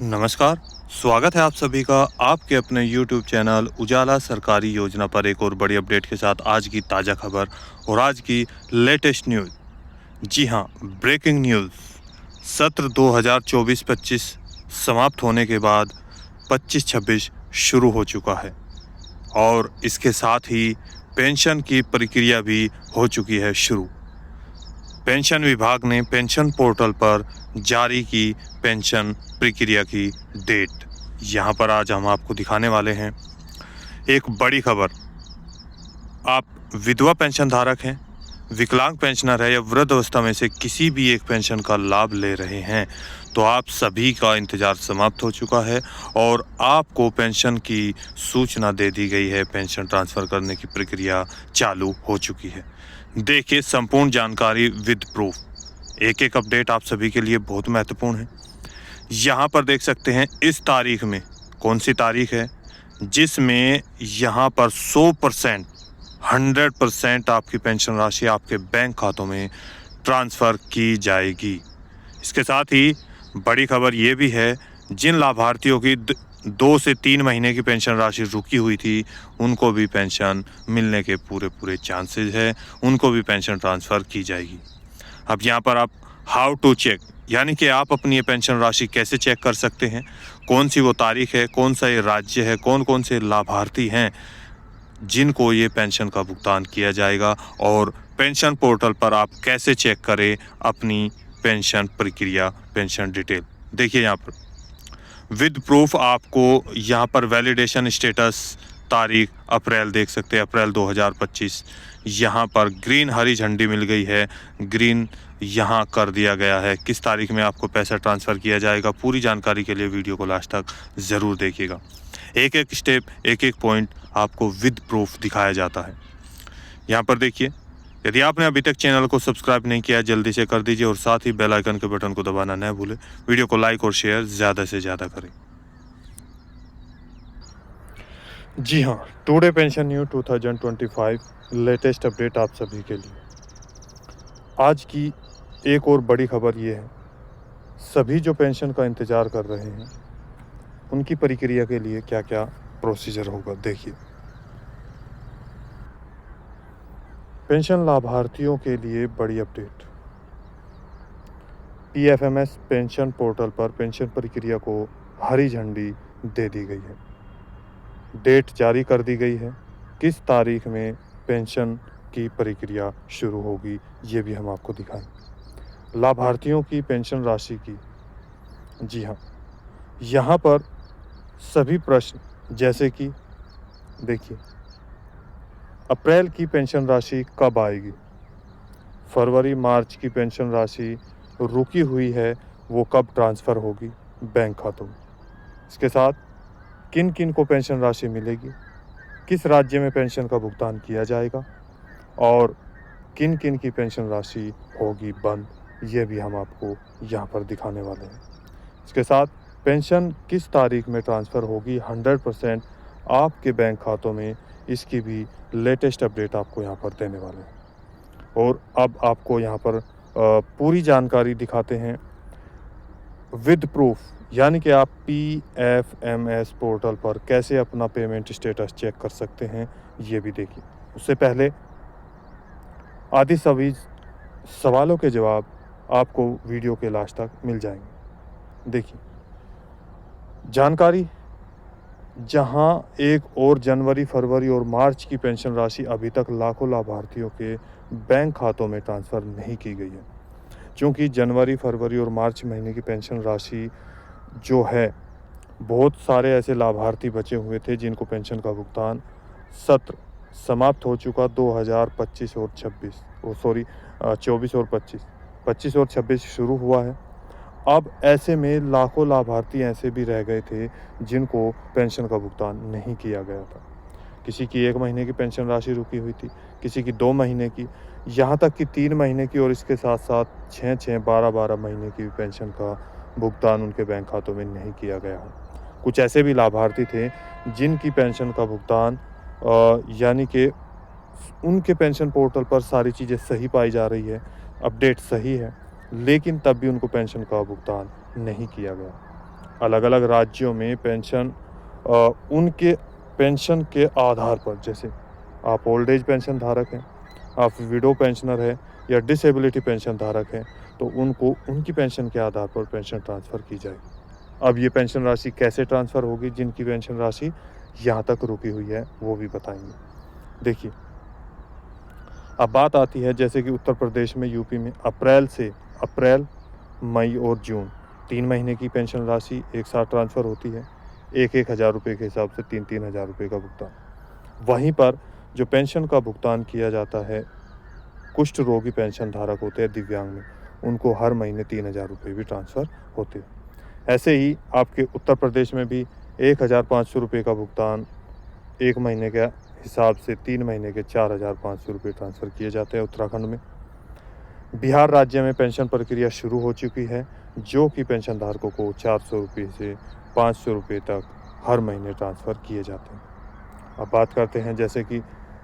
नमस्कार, स्वागत है आप सभी का आपके अपने YouTube चैनल उजाला सरकारी योजना पर एक और बड़ी अपडेट के साथ। आज की ताज़ा खबर और आज की लेटेस्ट न्यूज़। जी हाँ, ब्रेकिंग न्यूज़। सत्र 2024-25 समाप्त होने के बाद 25-26 शुरू हो चुका है और इसके साथ ही पेंशन की प्रक्रिया भी हो चुकी है शुरू। पेंशन विभाग ने पेंशन पोर्टल पर जारी की पेंशन प्रक्रिया की डेट। यहाँ पर आज हम आपको दिखाने वाले हैं एक बड़ी खबर। आप विधवा पेंशन धारक हैं, विकलांग पेंशनर है या वृद्ध अवस्था में से किसी भी एक पेंशन का लाभ ले रहे हैं तो आप सभी का इंतज़ार समाप्त हो चुका है और आपको पेंशन की सूचना दे दी गई है। पेंशन ट्रांसफ़र करने की प्रक्रिया चालू हो चुकी है। देखिए संपूर्ण जानकारी विद प्रूफ। एक एक अपडेट आप सभी के लिए बहुत महत्वपूर्ण है। यहाँ पर देख सकते हैं इस तारीख में, कौन सी तारीख है जिसमें यहाँ पर 100% आपकी पेंशन राशि आपके बैंक खातों में ट्रांसफ़र की जाएगी। इसके साथ ही बड़ी खबर ये भी है, जिन लाभार्थियों की 2 से 3 महीने की पेंशन राशि रुकी हुई थी उनको भी पेंशन मिलने के पूरे चांसेस है, उनको भी पेंशन ट्रांसफ़र की जाएगी। अब यहाँ पर आप हाउ टू चेक, यानी कि आप अपनी ये पेंशन राशि कैसे चेक कर सकते हैं, कौन सी वो तारीख है, कौन सा ये राज्य है, कौन कौन से लाभार्थी हैं जिनको ये पेंशन का भुगतान किया जाएगा और पेंशन पोर्टल पर आप कैसे चेक करें अपनी पेंशन प्रक्रिया, पेंशन डिटेल। देखिए यहाँ पर विद प्रूफ आपको यहाँ पर वैलिडेशन स्टेटस तारीख अप्रैल देख सकते हैं, अप्रैल 2025। यहाँ पर ग्रीन हरी झंडी मिल गई है, ग्रीन यहाँ कर दिया गया है किस तारीख में आपको पैसा ट्रांसफ़र किया जाएगा। पूरी जानकारी के लिए वीडियो को लास्ट तक ज़रूर देखिएगा। एक एक स्टेप, एक एक पॉइंट आपको विद प्रूफ दिखाया जाता है। यहाँ पर देखिए, यदि आपने अभी तक चैनल को सब्सक्राइब नहीं किया जल्दी से कर दीजिए और साथ ही बेल आइकन के बटन को दबाना न भूलें। वीडियो को लाइक और शेयर ज़्यादा से ज़्यादा करें। जी हाँ, today pension new 2025 latest update आप सभी के लिए। आज की एक और बड़ी खबर ये है, सभी जो पेंशन का इंतज़ार कर रहे हैं उनकी प्रक्रिया के लिए क्या क्या प्रोसीजर होगा। देखिए, पेंशन लाभार्थियों के लिए बड़ी अपडेट। PFMS पेंशन पोर्टल पर पेंशन प्रक्रिया को हरी झंडी दे दी गई है, डेट जारी कर दी गई है, किस तारीख में पेंशन की प्रक्रिया शुरू होगी ये भी हम आपको दिखाएं। लाभार्थियों की पेंशन राशि की, जी हाँ, यहाँ पर सभी प्रश्न जैसे कि देखिए, अप्रैल की पेंशन राशि कब आएगी, फरवरी मार्च की पेंशन राशि रुकी हुई है वो कब ट्रांसफ़र होगी बैंक खातों में, इसके साथ किन किन को पेंशन राशि मिलेगी, किस राज्य में पेंशन का भुगतान किया जाएगा और किन किन की पेंशन राशि होगी बंद, ये भी हम आपको यहाँ पर दिखाने वाले हैं। इसके साथ पेंशन किस तारीख में ट्रांसफ़र होगी 100% आपके बैंक खातों में, इसकी भी लेटेस्ट अपडेट आपको यहाँ पर देने वाले हैं। और अब आपको यहाँ पर पूरी जानकारी दिखाते हैं विद प्रूफ, यानी कि आप PFMS पोर्टल पर कैसे अपना पेमेंट स्टेटस चेक कर सकते हैं ये भी देखिए। उससे पहले आदि सभी सवालों के जवाब आपको वीडियो के लास्ट तक मिल जाएंगे। देखिए जानकारी, जहां 1 और जनवरी, फरवरी और मार्च की पेंशन राशि अभी तक लाखों लाभार्थियों के बैंक खातों में ट्रांसफ़र नहीं की गई है, क्योंकि जनवरी, फरवरी और मार्च महीने की पेंशन राशि जो है, बहुत सारे ऐसे लाभार्थी बचे हुए थे जिनको पेंशन का भुगतान सत्र समाप्त हो चुका 2025 और 26 24 और 25 और 26 शुरू हुआ है। अब ऐसे में लाखों लाभार्थी ऐसे भी रह गए थे जिनको पेंशन का भुगतान नहीं किया गया था। किसी की 1 महीने की पेंशन राशि रुकी हुई थी, किसी की 2 महीने की, यहाँ तक कि 3 महीने की और इसके साथ साथ 6-6, 12-12 महीने की पेंशन का भुगतान उनके बैंक खातों में नहीं किया गया है। कुछ ऐसे भी लाभार्थी थे जिनकी पेंशन का भुगतान यानी कि उनके पेंशन पोर्टल पर सारी चीज़ें सही पाई जा रही है, अपडेट सही है, लेकिन तब भी उनको पेंशन का भुगतान नहीं किया गया। अलग अलग राज्यों में पेंशन उनके पेंशन के आधार पर, जैसे आप ओल्ड एज पेंशन धारक हैं, आप विडो पेंशनर है या डिसेबिलिटी पेंशन धारक हैं, तो उनको उनकी पेंशन के आधार पर पेंशन ट्रांसफ़र की जाएगी। अब ये पेंशन राशि कैसे ट्रांसफ़र होगी, जिनकी पेंशन राशि यहाँ तक रुकी हुई है वो भी बताएंगे। देखिए, अब बात आती है जैसे कि उत्तर प्रदेश में, यूपी में अप्रैल, मई और जून 3 महीने की पेंशन राशि एक साथ ट्रांसफ़र होती है। 1-1 हज़ार रुपये के हिसाब से 3-3 हज़ार रुपये का भुगतान। वहीं पर जो पेंशन का भुगतान किया जाता है, कुष्ठ रोगी पेंशन धारक होते हैं दिव्यांग में, उनको हर महीने 3 हज़ार रुपये भी ट्रांसफ़र होते हैं। ऐसे ही आपके उत्तर प्रदेश में भी 1,500 रुपये का भुगतान 1 महीने के हिसाब से 3 महीने के 4,500 रुपये ट्रांसफ़र किए जाते हैं उत्तराखंड में। बिहार राज्य में पेंशन प्रक्रिया शुरू हो चुकी है, जो कि पेंशन धारकों को 400 रुपये से 500 रुपये तक हर महीने ट्रांसफ़र किए जाते हैं। अब बात करते हैं जैसे कि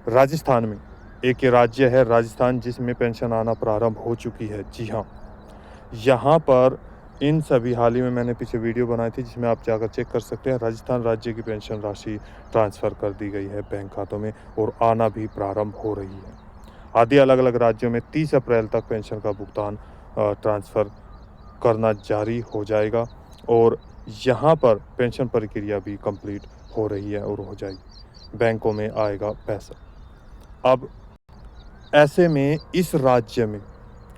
राजस्थान में, एक ये राज्य है राजस्थान जिसमें पेंशन आना प्रारंभ हो चुकी है। जी हाँ, यहाँ पर इन सभी, हाल ही में मैंने पीछे वीडियो बनाई थी जिसमें आप जाकर चेक कर सकते हैं, राजस्थान राज्य की पेंशन राशि ट्रांसफ़र कर दी गई है बैंक खातों में और आना भी प्रारंभ हो रही है। आदि अलग अलग राज्यों में 30 अप्रैल तक पेंशन का भुगतान ट्रांसफ़र करना जारी हो जाएगा और यहाँ पर पेंशन प्रक्रिया भी कंप्लीट हो रही है और हो जाएगी, बैंकों में आएगा पैसा। अब ऐसे में इस राज्य में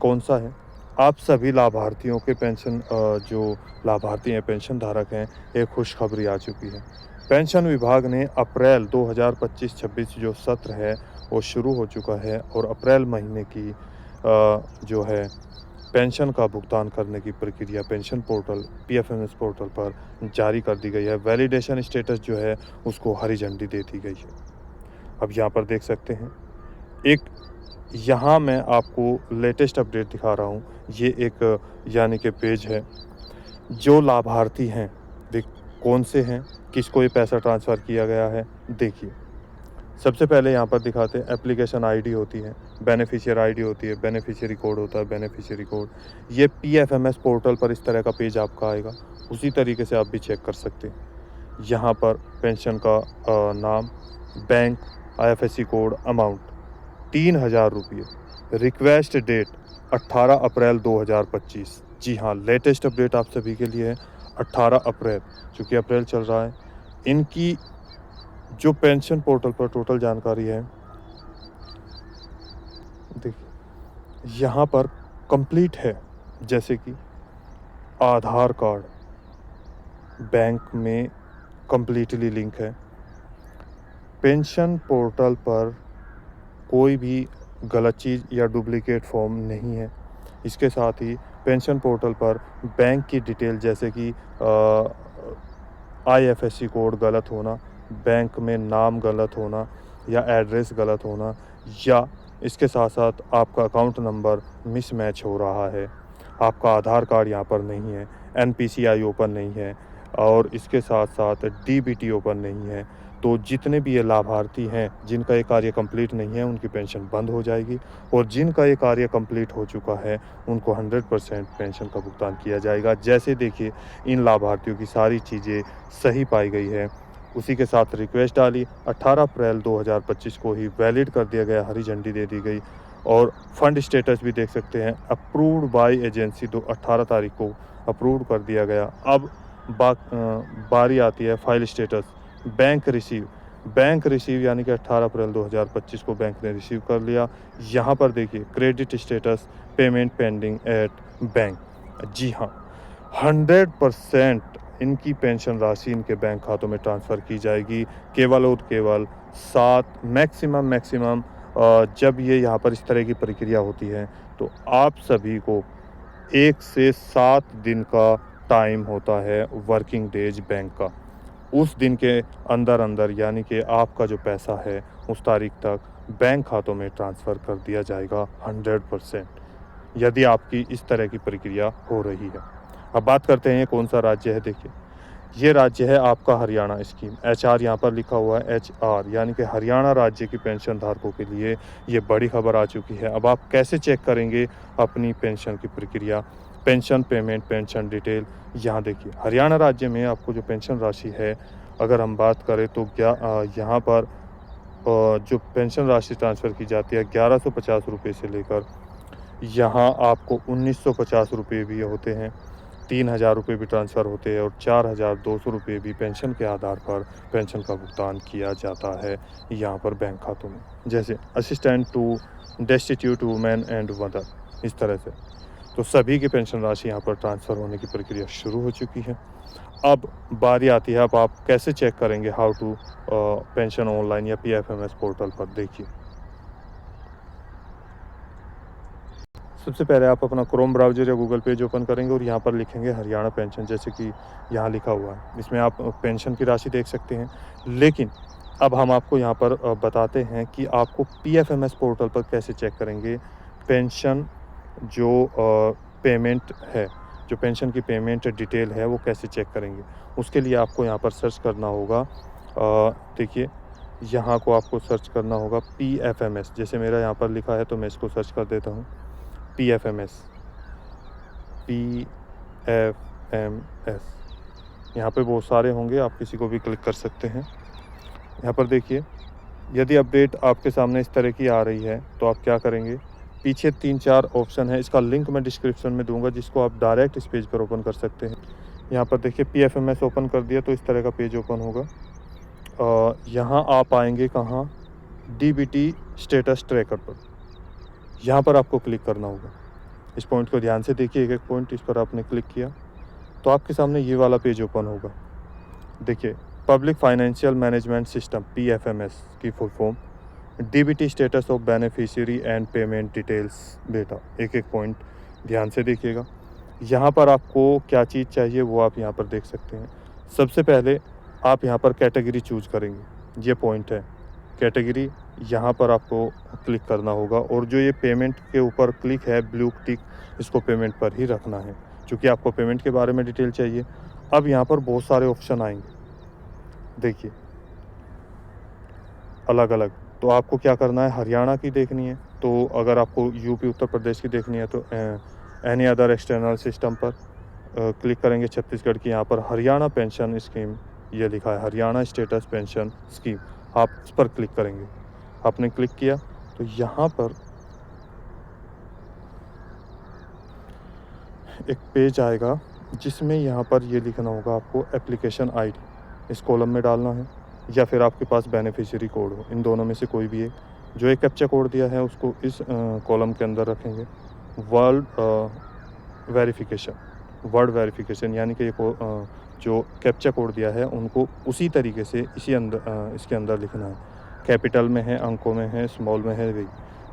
कौन सा है, आप सभी लाभार्थियों के पेंशन जो लाभार्थी हैं, पेंशन धारक हैं, एक खुशखबरी आ चुकी है। पेंशन विभाग ने अप्रैल 2025-26 जो सत्र है वो शुरू हो चुका है और अप्रैल महीने की जो है पेंशन का भुगतान करने की प्रक्रिया पेंशन पोर्टल PFMS पोर्टल पर जारी कर दी गई है। वैलिडेशन स्टेटस जो है उसको हरी झंडी दे दी गई है। अब यहाँ पर देख सकते हैं, एक यहाँ मैं आपको लेटेस्ट अपडेट दिखा रहा हूँ। ये एक यानी कि पेज है, जो लाभार्थी हैं देख कौन से हैं, किसको ये पैसा ट्रांसफ़र किया गया है। देखिए, सबसे पहले यहाँ पर दिखाते हैं एप्लीकेशन आईडी होती है, बेनिफिशियरी आईडी होती है, बेनिफिशियरी कोड होता है, बेनिफिशियरी कोड। ये PFMS पोर्टल पर इस तरह का पेज आपका आएगा, उसी तरीके से आप भी चेक कर सकते हैं। यहाँ पर पेंशन का नाम, बैंक, IFSC कोड, अमाउंट 3,000 रुपये, रिक्वेस्ट डेट 18 अप्रैल 2025। जी हाँ, लेटेस्ट अपडेट आप सभी के लिए है 18 अप्रैल, चूँकि अप्रैल चल रहा है। इनकी जो पेंशन पोर्टल पर टोटल जानकारी है, देखिए यहाँ पर कंप्लीट है, जैसे कि आधार कार्ड बैंक में कंप्लीटली लिंक है। पेंशन पोर्टल पर कोई भी गलत चीज़ या डुप्लीकेट फॉर्म नहीं है। इसके साथ ही पेंशन पोर्टल पर बैंक की डिटेल जैसे कि IFSC कोड गलत होना, बैंक में नाम गलत होना या एड्रेस गलत होना, या इसके साथ साथ आपका अकाउंट नंबर मिसमैच हो रहा है, आपका आधार कार्ड यहाँ पर नहीं है, NPCI ओपन नहीं है और इसके साथ साथ DBT ओपन नहीं है, तो जितने भी ये लाभार्थी हैं जिनका ये कार्य कंप्लीट नहीं है उनकी पेंशन बंद हो जाएगी और जिनका ये कार्य कंप्लीट हो चुका है उनको 100% पेंशन का भुगतान किया जाएगा। जैसे देखिए, इन लाभार्थियों की सारी चीज़ें सही पाई गई है, उसी के साथ रिक्वेस्ट डाली, 18 अप्रैल 2025 को ही वैलिड कर दिया गया, हरी झंडी दे दी गई और फंड स्टेटस भी देख सकते हैं, अप्रूव्ड बाय एजेंसी 18 तारीख को अप्रूव कर दिया गया। अब बारी आती है फाइल स्टेटस, बैंक रिसीव यानी कि 18 अप्रैल 2025 को बैंक ने रिसीव कर लिया। यहाँ पर देखिए credit status, payment pending at bank. जी हाँ, 100% इनकी पेंशन राशि इनके बैंक खातों में ट्रांसफ़र की जाएगी, केवल और केवल 7 मैक्सिमम जब ये यहाँ पर इस तरह की प्रक्रिया होती है तो आप सभी को 1 से 7 दिन का टाइम होता है, वर्किंग डेज बैंक का। उस दिन के अंदर यानी कि आपका जो पैसा है उस तारीख तक बैंक खातों में ट्रांसफ़र कर दिया जाएगा 100%, यदि आपकी इस तरह की प्रक्रिया हो रही है। अब बात करते हैं ये कौन सा राज्य है। देखिए, ये राज्य है आपका हरियाणा स्कीम। HR यहाँ पर लिखा हुआ है, HR यानी कि हरियाणा राज्य की पेंशन धारकों के लिए ये बड़ी खबर आ चुकी है। अब आप कैसे चेक करेंगे अपनी पेंशन की प्रक्रिया, पेंशन पेमेंट, पेंशन डिटेल यहाँ देखिए। हरियाणा राज्य में आपको जो पेंशन राशि है, अगर हम बात करें तो यहाँ पर जो पेंशन राशि ट्रांसफ़र की जाती है 1150 रुपये से लेकर यहाँ आपको 1950 रुपये भी होते हैं, 3000 रुपये भी ट्रांसफ़र होते हैं और 4200 रुपये भी पेंशन के आधार पर पेंशन का भुगतान किया जाता है यहाँ पर बैंक खातों में। जैसे assistant to destitute women and mother, इस तरह से। तो सभी की पेंशन राशि यहाँ पर ट्रांसफ़र होने की प्रक्रिया शुरू हो चुकी है। अब बारी आती है, अब आप कैसे चेक करेंगे हाउ टू पेंशन ऑनलाइन या पीएफएमएस पोर्टल पर। देखिए, सबसे पहले आप अपना क्रोम ब्राउज़र या गूगल पेज ओपन करेंगे और यहाँ पर लिखेंगे हरियाणा पेंशन, जैसे कि यहाँ लिखा हुआ है। इसमें आप पेंशन की राशि देख सकते हैं। लेकिन अब हम आपको यहाँ पर बताते हैं कि आपको पीएफएमएस पोर्टल पर कैसे चेक करेंगे पेंशन जो पेमेंट है, जो पेंशन की पेमेंट डिटेल है, वो कैसे चेक करेंगे। उसके लिए आपको यहाँ पर सर्च करना होगा। देखिए, यहाँ को आपको सर्च करना होगा पीएफएमएस। जैसे मेरा यहाँ पर लिखा है तो मैं इसको सर्च कर देता हूँ, पीएफएमएस। यहाँ पे बहुत सारे होंगे, आप किसी को भी क्लिक कर सकते हैं। यहाँ पर देखिए, यदि अपडेट आपके सामने इस तरह की आ रही है तो आप क्या करेंगे, पीछे 3-4 ऑप्शन है, इसका लिंक मैं डिस्क्रिप्शन में दूंगा, जिसको आप डायरेक्ट इस पेज पर ओपन कर सकते हैं। यहाँ पर देखिए, पीएफएमएस ओपन कर दिया तो इस तरह का पेज ओपन होगा। यहाँ आप आएंगे कहाँ, डीबीटी स्टेटस ट्रैकर पर। यहाँ पर आपको क्लिक करना होगा। इस पॉइंट को ध्यान से देखिए, एक एक पॉइंट। इस पर आपने क्लिक किया तो आपके सामने ये वाला पेज ओपन होगा। देखिए, public financial management system, PFMS की full form, DBT status of beneficiary and payment details. बेटा, एक एक पॉइंट ध्यान से देखिएगा। यहाँ पर आपको क्या चीज़ चाहिए वो आप यहाँ पर देख सकते हैं। सबसे पहले आप यहाँ पर कैटेगरी चूज करेंगे, ये पॉइंट है कैटेगरी। यहाँ पर आपको क्लिक करना होगा और जो ये पेमेंट के ऊपर क्लिक है ब्लू टिक, इसको पेमेंट पर ही रखना है, क्योंकि आपको पेमेंट के बारे में डिटेल चाहिए। अब यहाँ पर बहुत सारे ऑप्शन आएंगे, देखिए अलग अलग। तो आपको क्या करना है, हरियाणा की देखनी है तो अगर आपको यूपी उत्तर प्रदेश की देखनी है तो एनी अदर एक्सटर्नल सिस्टम पर क्लिक करेंगे। छत्तीसगढ़ की यहाँ पर हरियाणा पेंशन स्कीम ये लिखा है, हरियाणा स्टेटस पेंशन स्कीम, आप इस पर क्लिक करेंगे। आपने क्लिक किया तो यहाँ पर एक पेज आएगा जिसमें यहाँ पर ये लिखना होगा आपको एप्लीकेशन आईडी, इस कॉलम में डालना है, या फिर आपके पास बेनिफिशियरी कोड हो, इन दोनों में से कोई भी एक। जो एक कैप्चा कोड दिया है उसको इस कॉलम के अंदर रखेंगे। वर्ड वेरिफिकेशन यानी कि जो कैप्चा कोड दिया है उनको उसी तरीके से इसके अंदर लिखना है। कैपिटल में है, अंकों में है, स्मॉल में है, वही।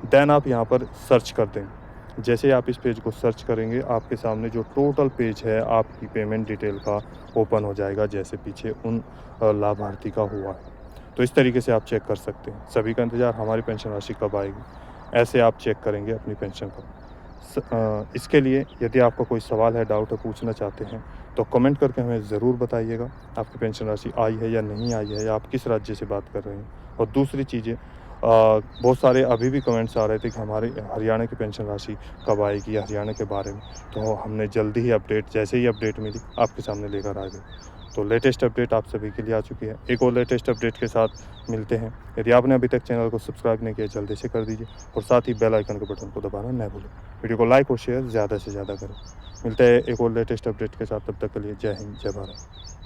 देन आप यहाँ पर सर्च कर देंगे। जैसे आप इस पेज को सर्च करेंगे, आपके सामने जो टोटल पेज है आपकी पेमेंट डिटेल का ओपन हो जाएगा, जैसे पीछे उन लाभार्थी का हुआ है। तो इस तरीके से आप चेक कर सकते हैं। सभी का इंतज़ार, हमारी पेंशन राशि कब आएगी, ऐसे आप चेक करेंगे अपनी पेंशन को। इसके लिए यदि आपका कोई सवाल है, डाउट है, पूछना चाहते हैं तो कमेंट करके हमें ज़रूर बताइएगा आपकी पेंशन राशि आई है या नहीं आई है, या आप किस राज्य से बात कर रहे हैं। और दूसरी चीज़ें, बहुत सारे अभी भी कमेंट्स आ रहे थे कि हमारे हरियाणा की पेंशन राशि कब आएगी, हरियाणा के बारे में। तो हमने जल्दी ही अपडेट, जैसे ही अपडेट मिली आपके सामने लेकर आ गए। तो लेटेस्ट अपडेट आप सभी के लिए आ चुकी है। एक और लेटेस्ट अपडेट के साथ मिलते हैं। यदि आपने अभी तक चैनल को सब्सक्राइब नहीं किया, जल्दी से कर दीजिए और साथ ही बेल आइकन के बटन को दबाना न भूलें। वीडियो को लाइक और शेयर ज़्यादा से ज़्यादा करें। मिलते हैं एक और लेटेस्ट अपडेट के साथ, तब तक के लिए जय हिंद, जय भारत।